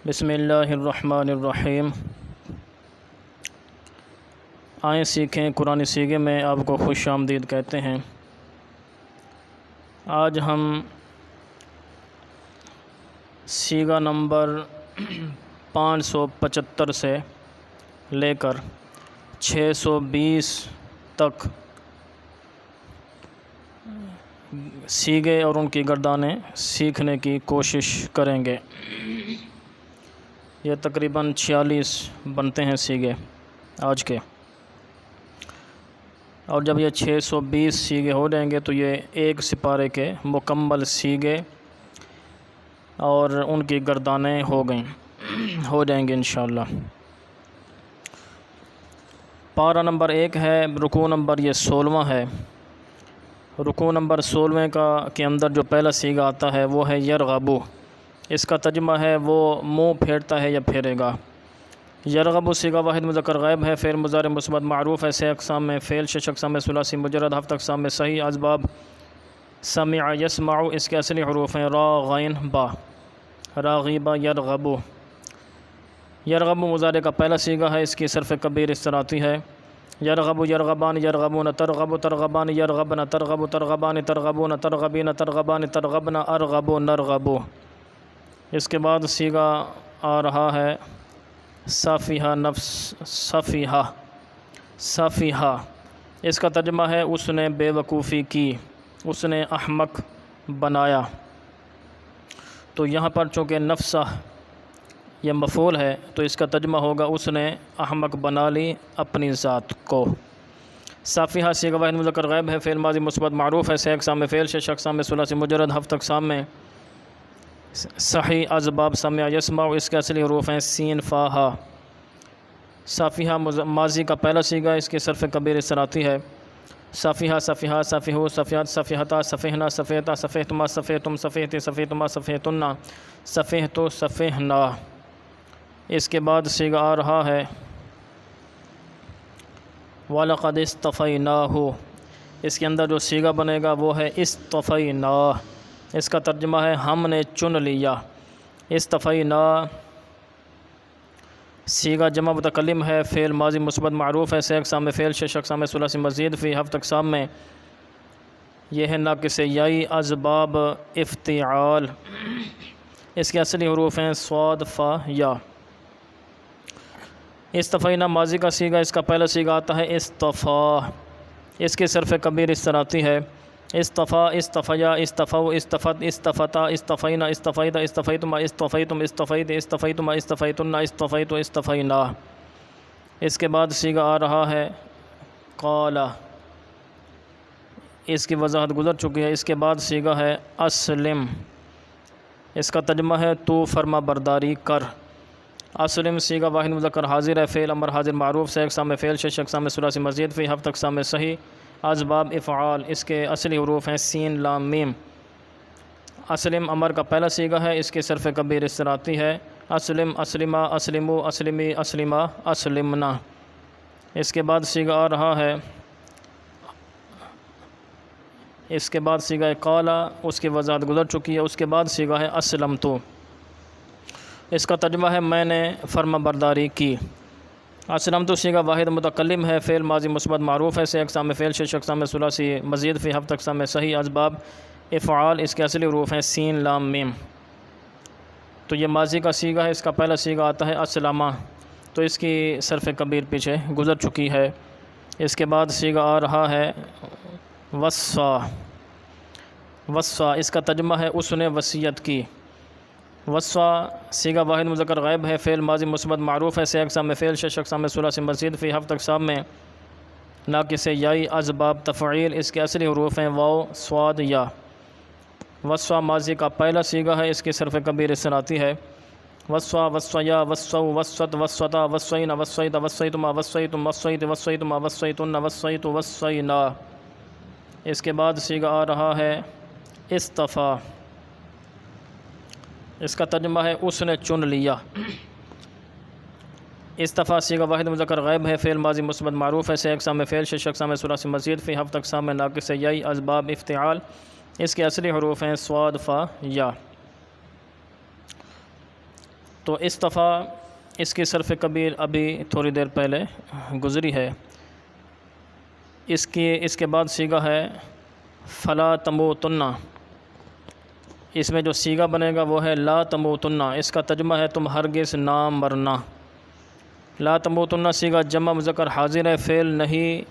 بسم اللہ الرحمن الرحیم۔ آئیں سیکھیں قرآن سیغے میں آپ کو خوش آمدید کہتے ہیں۔ آج ہم سیغہ نمبر 575 سے لے کر 620 تک سیغے اور ان کی گردانیں سیکھنے کی کوشش کریں گے۔ یہ تقریباً 46 بنتے ہیں سیغے آج کے، اور جب یہ 620 سیغے ہو جائیں گے تو یہ ایک سپارے کے مکمل سیغے اور ان کی گردانیں ہو جائیں گے انشاءاللہ۔ پارہ نمبر 1 ہے، رکوع نمبر یہ 16واں ہے۔ رکوع نمبر 16 کے اندر جو پہلا سیغہ آتا ہے وہ ہے یرغبو۔ اس کا ترجمہ ہے وہ منہ پھیرتا ہے یا پھیرے گا۔ یرغبو سیغہ واحد مذکر غائب ہے، فعل مضارع مثبت معروف ہے، 6 اقسام میں فعل، 6 اقسام میں ثلاثی مجرد، 7 اقسام میں صحیح اسباب سمع یسمع، اس کے اصلی حروف ہیں را غین با، راغیبہ یرغبو۔ یرغبو مضارع کا پہلا سیغہ ہے، اس کی صرف کبیر اس طرح آتی ہے یرغبو یرغبان یرغبون ترغبو ترغبان یرغبن ترغبو ترغبان ترغبون ترغبین ترغبان ترغبن ارغبو نرغبو۔ اس کے بعد سیغہ آ رہا ہے صافیہ نفس صافیہ صافیہ، اس کا ترجمہ ہے اس نے بے وقوفی کی، اس نے احمق بنایا۔ تو یہاں پر چونکہ نفسہ یہ مفعول ہے تو اس کا ترجمہ ہوگا اس نے احمق بنا لی اپنی ذات کو۔ صافیہ سیغہ واحد مذکر غائب ہے، فعل ماضی مثبت معروف ہے، 6 اقسام میں فعل، 6 اقسام میں ثلاثی مجرد، 7 اقسام میں صحیح اسباب سمع یسمع، اس کے اصلی حروف ہیں سین فا ہا۔ صافیہ ماضی کا پہلا سیغہ، اس کی صرف کبیر اس طرح آتی ہے صافیہ صافیہ صافیہو صافیات صافیہتا صفیہنا صفیہتا صفیہتما صفیہتم صفیہتی صفیہتما صفیہتنا صفیہتو صفیہنا۔ اس کے بعد سیغہ آ رہا ہے وَلَقَدِ اسْتَفَيْنَاهُ، اس کے اندر جو سیغہ بنے گا وہ ہے اسْتَفَيْنَاهُ، اس کا ترجمہ ہے ہم نے چن لیا۔ اسْتَفَيْنَاهُ سیغہ جمع متکلم ہے، فعل ماضی مثبت معروف ہے، 6 اقسام میں فعل، 6 اقسام میں ثلاثی مزید فی، 7 اقسام میں یہ ہے ناقص یائی اسباب افتعال، اس کے اصلی حروف ہیں صاد فا یا۔ استفینا ماضی کا سیغہ، اس کا پہلا سیغہ آتا ہے استفا، اس کی صرف کبیر اس طرح آتی ہے استفا استفیا استفو استفت استفتا استفینا استفیتا استفیتما استفیتم استفیت استفیتما استفیتنا استفیتو استفینا۔ اس کے بعد سیغہ آ رہا ہے قالا، اس کی وضاحت گزر چکی ہے۔ اس کے بعد سیغہ ہے اسلم، اس کا ترجمہ ہے تو فرما برداری کر۔ اسلم سیغہ واحد مذکر حاضر ہے، فعل امر حاضر معروف، 6 اقسام میں فعل، 6 اقسام میں ثلاثی مزید فی، 7 اقسام میں صحیح اسباب افعال، اس کے اصلی حروف ہیں سین لام میم۔ اسلم امر کا پہلا سیغہ ہے، اس کی صرف کبیر اس طرح آتی ہے اسلم اسلما اسلمو اسلمی اسلما اسلمنا۔ اس کے بعد سیغہ آ رہا ہے اس کے بعد سیغہ قالا، اس کی وضاحت گزر چکی ہے۔ اس کے بعد سیغہ ہے اسلمتو، اس کا ترجمہ ہے میں نے فرما برداری کی۔ اسلمتو سیغہ واحد متکلم ہے، فعل ماضی مثبت معروف ہے، 6 اقسام میں فعل، 6 اقسام میں ثلاثی مزید فی، 7 اقسام میں صحیح اسباب افعال، اس کے اصلی حروف ہیں سین لام میم۔ تو یہ ماضی کا سیغہ ہے، اس کا پہلا سیغہ آتا ہے اسلامہ، تو اس کی صرف کبیر پیچھے گزر چکی ہے۔ اس کے بعد سیغہ آ رہا ہے وصا، وصا اس کا ترجمہ ہے اس نے وصیت کی۔ وصا سیغہ واحد مذکر غائب ہے، فعل ماضی مثبت معروف ہے، 6 اقسام میں فعل، 6 اقسام میں ثلاثی مزید فی، 7 اقسام میں ناقص یائی اسباب تفعیل، اس کے اصلی حروف ہیں واو صاد یا۔ وصا ماضی کا پہلا سیغہ ہے، اس کی صرف کبیر اس طرح آتی ہے وصا وصیا وصو وصت وصتا وصینا وصیت وصیتما وصیتم وصیت وصیتما وصیتن وصیت وصینا۔ اس کے بعد سیغہ آ رہا ہے استفا، اس کا ترجمہ ہے اس نے چن لیا۔ استفا سیغہ واحد مذکر غائب ہے، فعل ماضی مثبت معروف ہے، 6 اقسام میں فعل، 6 اقسام میں ثلاثی مزید فی، 7 اقسام میں ناقص یائی اسباب افتعال، اس کے اصلی حروف ہیں صاد فا یا۔ تو اس دفعہ اس کی صرف کبیر ابھی تھوڑی دیر پہلے گزری ہے۔ اس کے بعد صیغہ ہے فلا تموتن۔ اس میں جو صیغہ بنے گا وہ ہے لا تموتن۔ اس کا ترجمہ ہے تم ہرگز نہ مرنا۔ لا تموتن صیغہ جمع مذکر حاضر ہے، فعل نہیں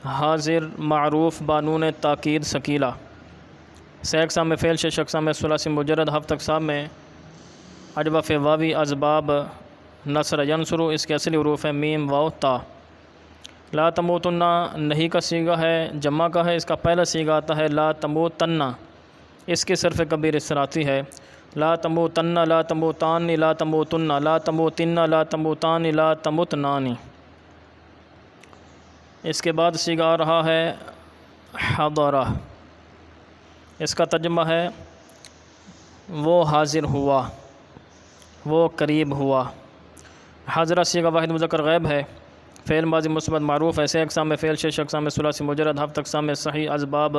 حاضر معروف بانون تاکید ثقیلہ، سے اقسام میں فعل شش اقسام میں ثلاثی مجرد ہفت اقسام میں اجوف واوی اسباب نصر ینصر، اس کے اصلی حروف ہے میم واو تا۔ لا تموتن نہیں کا صیغہ ہے، جمع کا ہے، اس کا پہلا صیغہ آتا ہے لا تموتن، اس کی صرف کبیر اس طرح آتی ہے لا تموتن لا تموتان لا تموتن لا تموتن لا تموتان لا تموتنان۔ اس کے بعد صیغہ آ رہا ہے حضرہ، اس کا ترجمہ ہے وہ حاضر ہوا، وہ قریب ہوا۔ حضرہ صیغہ واحد مذکر غائب ہے، فعل ماضی مثبت معروف ہے، سے اقسام میں فعل شش اقسام میں ثلاثی مجرد ہفت اقسام میں صحیح اسباب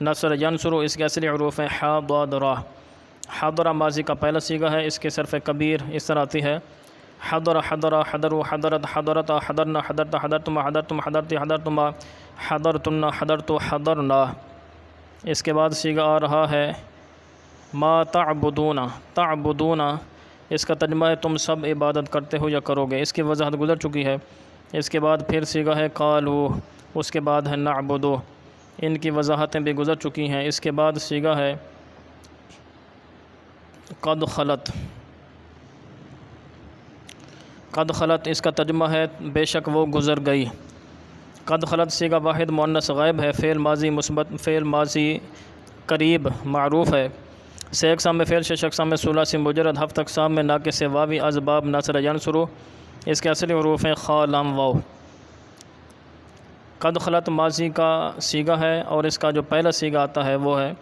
نصر ینصر، اس کے اصلی حروف ہیں حضرہ۔ حضرہ ماضی کا پہلا صیغہ ہے، اس کے صرف کبیر اس طرح آتی ہے حضر حضر حضروا حضرت حضرت حضرنا حضرت حضرتما حضرتم حضرتی حضرتما حضرتن حضرت حضرنا۔ اس کے بعد صیغہ آ رہا ہے ما تعبدون تعبدون، اس کا ترجمہ ہے تم سب عبادت کرتے ہو یا کرو گے، اس کی وضاحت گزر چکی ہے۔ اس کے بعد پھر صیغہ ہے قالو، اس کے بعد ہے نعبدو، ان کی وضاحتیں بھی گزر چکی ہیں۔ اس کے بعد صیغہ ہے قد خلت، قد خلت اس کا ترجمہ ہے بے شک وہ گزر گئی۔ قد خلت صیغہ واحد مؤنث غائب ہے، فعل ماضی مثبت فعل ماضی قریب معروف ہے، سے اقسام میں فعل شش اقسام میں ثلاثی مجرد ہفت اقسام میں ناقص واوی اسباب نصر ینصر، اس کے اصلی حروف ہیں خا لام واو۔ قد خلت ماضی کا صیغہ ہے اور اس کا جو پہلا صیغہ آتا ہے وہ ہے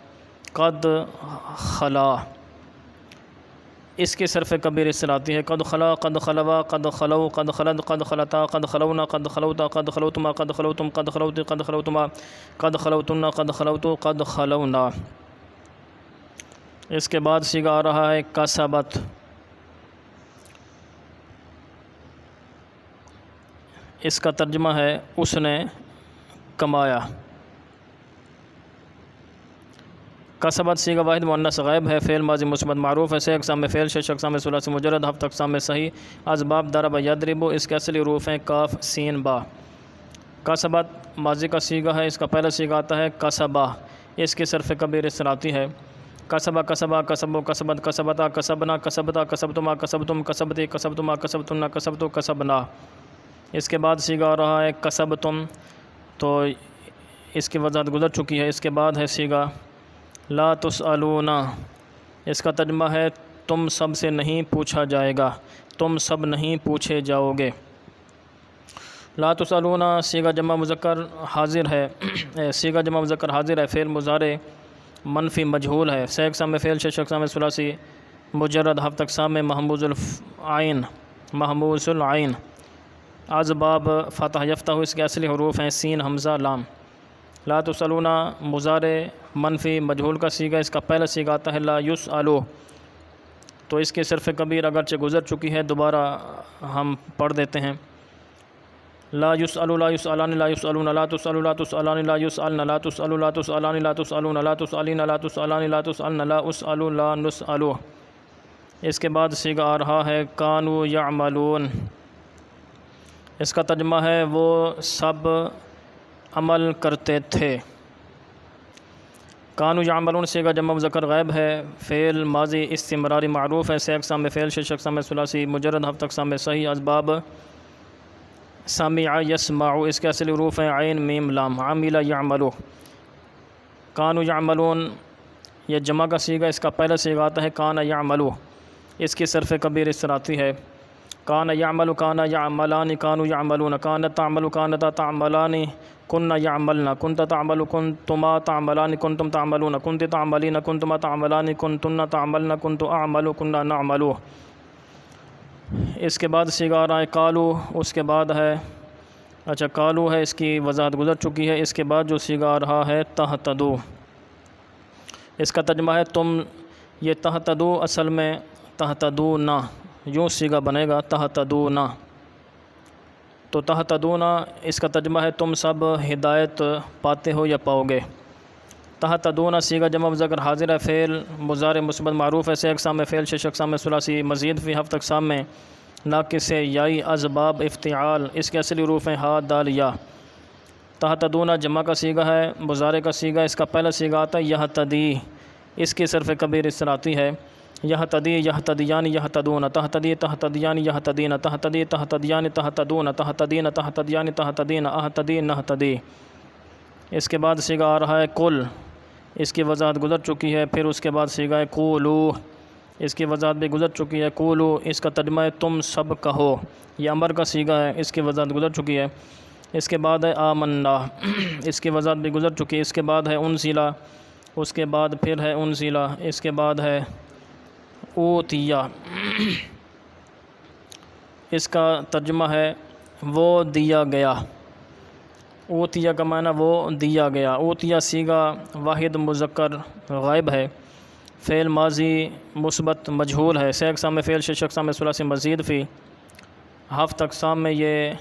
قد خلا، اس کی صرف کبیر اس طرح آتی ہے قد خلا قد خلوا قد خلو قد خلد قد خلتا قد خلونا قد خلوتا قد خلوتما قد خلوتم قد خلوت قد خلوتما قد خلوتن قد خلوتو قد خلونا۔ اس کے بعد صیغہ آ رہا ہے کسبت، اس کا ترجمہ ہے اس نے کمایا۔ کسبت صیغہ واحد مؤنث غائب ہے، فعل ماضی مثبت معروف ہے، سے اقسام میں فعل شش اقسام میں ثلاثی مجرد ہفت اقسام میں صحیح اسباب ضرب یضرب، اس کے اصلی حروف ہیں کاف سین با۔ کسبت ماضی کا صیغہ ہے، اس کا پہلا صیغہ آتا ہے کسبہ، اس کی صرف کبیر اس طرح آتی ہے کسبہ کسبہ کسبو کسبت کسبتا کسبنا کسبتا کسبتما کسبتم کسبتی کسبتما کسبتن کسبتو کسبنا۔ اس کے بعد صیغہ آ رہا ہے کسبتم، تو اس کی وضاحت گزر چکی ہے۔ اس کے بعد ہے صیغہ لا تسألون، اس کا ترجمہ ہے تم سب سے نہیں پوچھا جائے گا، تم سب نہیں پوچھے جاؤ گے۔ لا تسألون صیغہ جمع مذکر حاضر ہے، صیغہ جمع مذکر حاضر ہے، فعل مضارع منفی مجہول ہے، سے اقسام میں فعل شش اقسام میں ثلاثی مجرد ہفت اقسام میں محموز العین اسباب فتح یفتح، اس کے اصلی حروف ہیں سین حمزہ لام۔ لا تسألون مضارع منفی مجہول کا صیغہ، اس کا پہلا صیغہ آتا ہے لا یسألو، تو اس کی صرف کبیر اگرچہ گزر چکی ہے، دوبارہ ہم پڑھ دیتے ہیں لا یسألو لا یسألان لا یسألون لا تسألو لا تسألان لا یسألن لا تسألو لا تسألان لا تسألون لا تسألین لا تسألان لا تسألن لا اسألو لا نسألو۔ اس کے بعد صیغہ آ رہا ہے کانوا یعملون، اس کا ترجمہ ہے وہ سب عمل کرتے تھے۔ کانوا یعملون صیغہ جمع مذکر غائب ہے، فعل ماضی استمراری معروف ہے، سے اقسام میں فعل شش اقسام میں ثلاثی مجرد ہفت اقسام میں صحیح اسباب سمع یسمع، اس کے اصلی حروف ہیں عین میم لام۔ عمل یعملو، کانوا یعملون یہ جمع کا صیغہ، اس کا پہلا صیغہ آتا ہے کان یعملو، اس کی صرف کبیر اس طرح آتی ہے کان یعمل کان یعملان کانوا یعملون کانت تعمل کانتا تعملان کن یعملن کنت تعمل کنتما تعملان کنتم تعملون کنت تعملین کنتما تعملان کنتن تعملن کنت اعمل کنا نعمل۔ اس کے بعد صیغہ آ رہا ہے کالو، اس کے بعد ہے کالو ہے، اس کی وضاحت گزر چکی ہے۔ اس کے بعد جو صیغہ آ رہا ہے تہتدو، اس کا ترجمہ ہے تم، یہ تہتدو اصل میں تہتدون، یوں سیگا بنے گا تہتدون۔ تو تہتدون اس کا ترجمہ ہے تم سب ہدایت پاتے ہو یا پاؤ گے۔ تہتدون سیگا جمع مذکر حاضر ہے، فعل مضارع مثبت معروف ہے، سے اقسام میں فعل، شش اقسام میں ثلاثی، مزید فی ہفت اقسام میں ناقص یائی، اسباب افتعال، اس کے اصلی حروف ہیں ہا دال یا۔ تہتدون جمع کا سیگا ہے، مضارع کا سیگا، اس کا پہلا سیگا آتا ہے یہتدی، اس کی صرف کبیر اس طرح آتی ہے یہتدی یہتدیان یہتدون، تہتدی تہتدیان یہتدین، تہتدی تہتدیان تہتدون، تہتدین تہتدیان تہتدین، اہتدی نہتدی۔ اس کے بعد سیگا آ رہا ہے کل، اس کی وضاحت گزر چکی ہے۔ پھر اس کے بعد سیگا ہے قولو، اس کی وضاحت بھی گزر چکی ہے۔ قولو اس کا ترجمہ ہے تم سب کہو، یہ امر کا سیگا ہے، اس کی وضاحت گزر چکی ہے۔ اس کے بعد ہے آمنا، اس کی وضاحت بھی گزر چکی ہے۔ اس کے بعد ہے انزلا، اس کے بعد پھر ہے انزلا، اس کے بعد ہے اوتیا، اس کا ترجمہ ہے وہ دیا گیا۔ اوتیا کا معنی وہ دیا گیا۔ اوتیا سیگا واحد مذکر غائب ہے، فعل ماضی مثبت مجہول ہے، سے اقسام میں فعل، شش اقسام میں ثلاثی، مزید فی ہفت اقسام میں یہ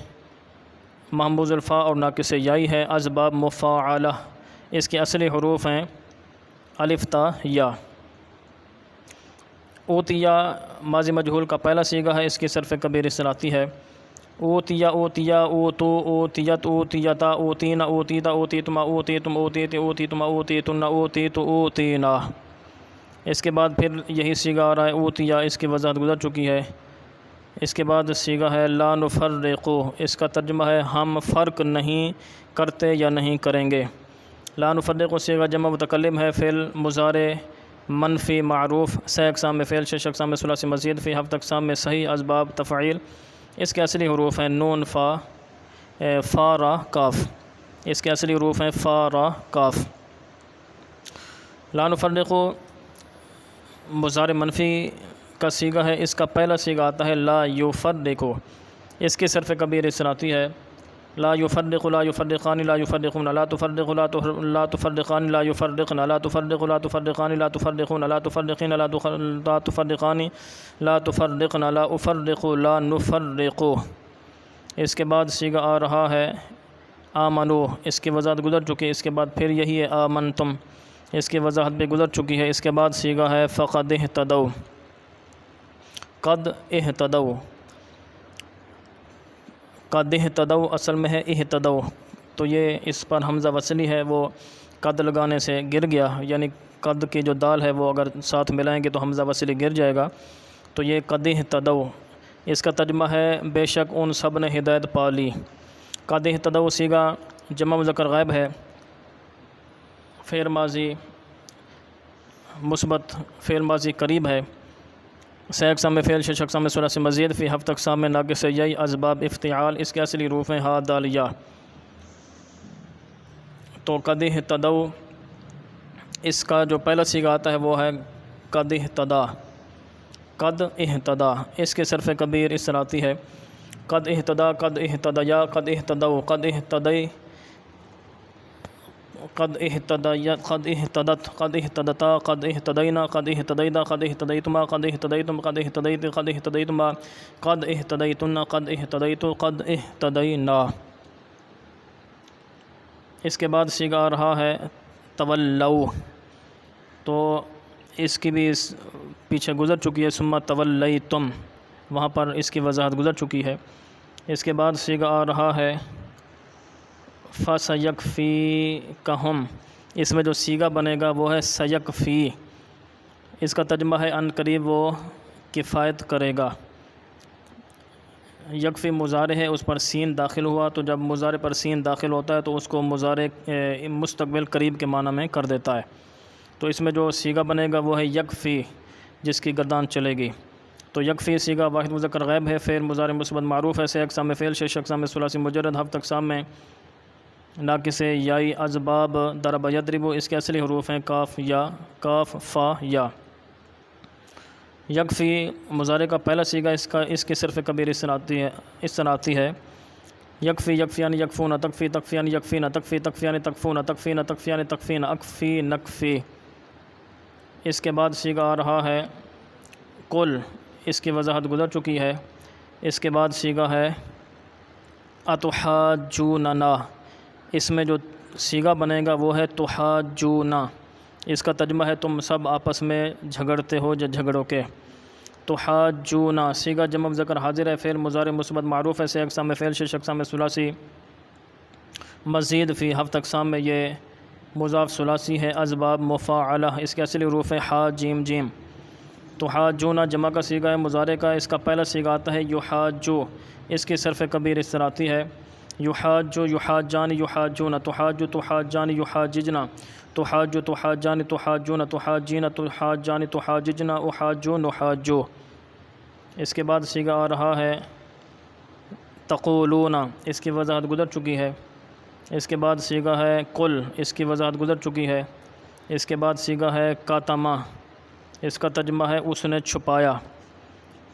محموز الفا اور ناقص یائی ہے، اسباب مفاعلہ، اس کے اصلی حروف ہیں الف تا یا۔ اوتیا ماضی مجہول کا پہلا سیگا ہے، اس کی صرف کبیر اس طرح آتی ہے اوتیا اوتیا اوتو اوتیت اوتیتا اوتینا اوتیتا اوتیتما اوتیتم اوتیت اوتیتما اوتیتن اوتیت اوتینا۔ اس کے بعد پھر یہی سیگا آ رہا ہے اوتیا، اس کی وضاحت گزر چکی ہے۔ اس کے بعد سیگا ہے لا نفرقو، اس کا ترجمہ ہے ہم فرق نہیں کرتے یا نہیں کریں گے۔ لا نفرقو سیگا جمع متکلم ہے، فعل مضارع منفی معروف، سے اقسام میں فعل، شش اقسام میں ثلاثی، مزید فی ہفت اقسام میں صحیح، اسباب تفعیل، اس کے اصلی حروف ہیں نون فا را کاف، اس کے اصلی حروف ہیں فا را کاف۔ لا نفرقو مضارع منفی کا سیگا ہے، اس کا پہلا سیگا آتا ہے لا یفرقو، اس کی صرف کبیر اس طرح آتی ہے لا یفرق لا یفرقان لا یفرقون لا تفرق لا تفرقان لا یفرقن لا تفرق لا تفرقان لا تفرقون لا تفرقین لا تفرقان لا تفرقن لا افرق لا نفرق۔ اس کے بعد سیگا آ رہا ہے آمنو، اس کی وضاحت گزر چکی ہے۔ اس کے بعد پھر یہی ہے آمنتم، اس کی وضاحت بھی گزر چکی ہے۔ اس کے بعد سیگا ہے فقد اہتدوا، قد اہتدوا، قد اہتدوا اصل میں ہے اہتدوا، تو یہ اس پر حمزہ وصلی ہے، وہ قد لگانے سے گر گیا، یعنی قد کی جو دال ہے وہ اگر ساتھ ملائیں گے تو حمزہ وصلی گر جائے گا، تو یہ قد اہتدوا، اس کا ترجمہ ہے بے شک ان سب نے ہدایت پا لی۔ قد اہتدوا سیگا جمع مذکر غائب ہے، فعل ماضی مثبت، فعل ماضی قریب ہے، سے اقسام میں فعل، شش اقسام میں ثلاثی، مزید فی ہفت اقسام میں ناقص یائی، اسباب افتعال، اس کے اصلی حروف ہیں ہا دال یا۔ تو قد اہتدوا اس کا جو پہلا سیگا آتا ہے وہ ہے قد اہتدا، قد اہتدا، اس کے صرف کبیر اس طرح آتی ہے قد اہتدا قد اہتدیا قد اہتدوا قد اہتدی قد اہتدیت قد اہتدت قد اہتدتا قد اہتدینا قد اہتدیتا قد اہتدیتما قد اہتدیتم قد اہتدیت قد اہتدیتما قد اہتدیتن قد اہتدیتو قد اہتدینا۔ اس کے بعد سیگا آ رہا ہے تولو، تو اس کی بھی پیچھے گزر چکی ہے ثم تولیتم، وہاں پر اس کی وضاحت گزر چکی ہے۔ اس کے بعد سیگا آ رہا ہے فَسَيَكْفِيكَهُمْ، اس میں جو سیگا بنے گا وہ ہے سیکفی، اس کا ترجمہ ہے ان قریب وہ کفایت کرے گا۔ یکفی مضارع ہے، اس پر سین داخل ہوا، تو جب مضارع پر سین داخل ہوتا ہے تو اس کو مضارع مستقبل قریب کے معنی میں کر دیتا ہے، تو اس میں جو سیگا بنے گا وہ ہے یکفی، جس کی گردان چلے گی۔ تو یکفی سیگا واحد مذکر غائب ہے، فعل مضارع مثبت معروف ہے، سے اقسام میں فعل، شش اقسام میں ثلاثی، مجرد، ہفت اقسام میں ناقص یائی، اسباب ضرب یضرب، اس کے اصلی حروف ہیں کاف یا، کاف فا یا۔ یکفی مضارع کا پہلا سیگا اس کی صرف کبیر اس طرح آتی ہے یکفی یکفیان یکفون تکفی تکفیان یکفین تکفی تکفیان تکفون تکفین تکفیان تکفین اکفی نکفی۔ اس کے بعد سیگا آ رہا ہے قل، اس کی وضاحت گزر چکی ہے۔ اس کے بعد صیغہ ہے اتحاجوننا، اس میں جو صیغہ بنے گا وہ ہے تحاجونا، اس کا ترجمہ ہے تم سب آپس میں جھگڑتے ہو یا جھگڑو کے۔ تحاجونا صیغہ جمع مذکر حاضر ہے، فعل مضارع مثبت معروف ہے، سے اقسام میں فعل، شش اقسام میں ثلاثی، مزید فی ہفت اقسام میں یہ مضاف ثلاثی ہے، اسباب مفاعلہ، اس کے اصلی حروف ہیں حا جیم جیم۔ تحاجونا جمع کا صیغہ ہے مضارع کا، اس کا پہلا صیغہ آتا ہے یحاجو، اس کی صرف کبیر اس طرح آتی ہے یحاجو یحاجان یحاجون، تحاجو تحاجان یحاججنا، تحاجو تحاجان تحاجون، تحاجین تحاجان تحاججنا، احاجو نحاجو۔ اس کے بعد صیغہ آ رہا ہے تقولون، اس کی وضاحت گزر چکی ہے۔ اس کے بعد صیغہ ہے قل، اس کی وضاحت گزر چکی ہے۔ اس کے بعد صیغہ ہے کاتمہ، اس کا ترجمہ ہے اس نے چھپایا۔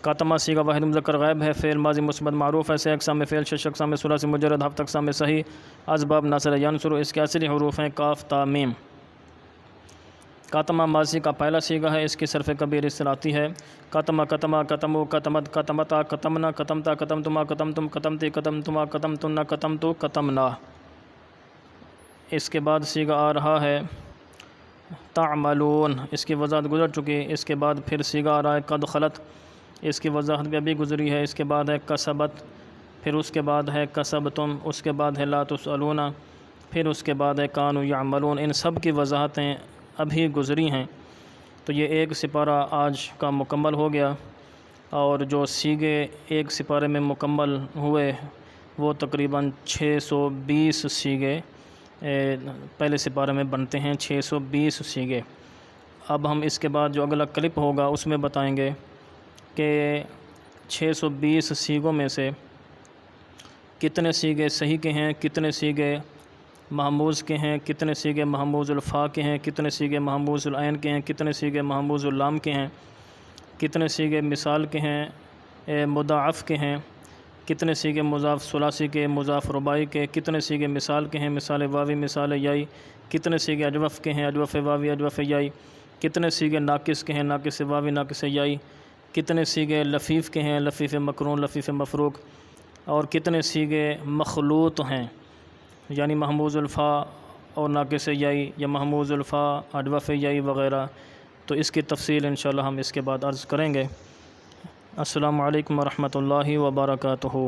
کاتمہ صیغہ واحد مذکر غائب ہے، فعل ماضی مثبت معروف ہے، سے اقسام میں فعل، شش اقسام میں ثلاثی مجرد، ہفت اقسام میں صحیح، اسباب ناصر ینصر، اس کے اصلی حروف ہیں کاف تا میم۔ کاتمہ ماضی کا پہلا صیغہ ہے، اس کی صرف کبیر اس طرح آتی ہے کتمہ کتمہ کتمو کتمت کتمتا کتمنا کتمتا کتمتما کتمتم کتمتی کتمتما کتمتن کتمتو کتمنا۔ اس کے بعد صیغہ آ رہا ہے تعملون، اس کی وضاحت گزر چکی۔ اس کے بعد پھر صیغہ آ رہا ہے قد خلت، اس کی وضاحت بھی ابھی گزری ہے۔ اس کے بعد ہے کسبت، پھر اس کے بعد ہے کسبتم، اس کے بعد ہے لا تسألون، پھر اس کے بعد ہے کانوا یعملون۔ ان سب کی وضاحتیں ابھی گزری ہیں۔ تو یہ ایک سپارہ آج کا مکمل ہو گیا، اور جو صیغے ایک سپارے میں مکمل ہوئے وہ تقریباً 620 صیغے پہلے سپارے میں بنتے ہیں، 620 صیغے۔ اب ہم اس کے بعد جو اگلا کلپ ہوگا اس میں بتائیں گے کہ 620 صیغوں میں سے کتنے صیغے صحیح کے ہیں، کتنے صیغے محموز کے ہیں، کتنے صیغے محموز الفا کے ہیں، کتنے صیغے محموز العین کے ہیں، کتنے صیغے محموز اللام کے ہیں، کتنے صیغے مثال کے ہیں، مضاعف کے ہیں، کتنے صیغے مضاف ثلاثی کے، مضاف رباعی کے، کتنے صیغے مثال کے ہیں، مثال واوی مثال یائی، کتنے صیغے اجوف کے ہیں، اجوف واوی اجوف یائی، کتنے صیغے ناقص کے ہیں، ناقص واوی ناقص یائی، کتنے صیغے لفیف کے ہیں، لفیف مقرون لفیف مفروق، اور کتنے صیغے مخلوط ہیں، یعنی محموز الفا اور ناقص یائی یا محموز الفا اجوف یائی وغیرہ۔ تو اس کی تفصیل انشاءاللہ ہم اس کے بعد عرض کریں گے۔ السلام علیکم ورحمۃ اللہ وبرکاتہ۔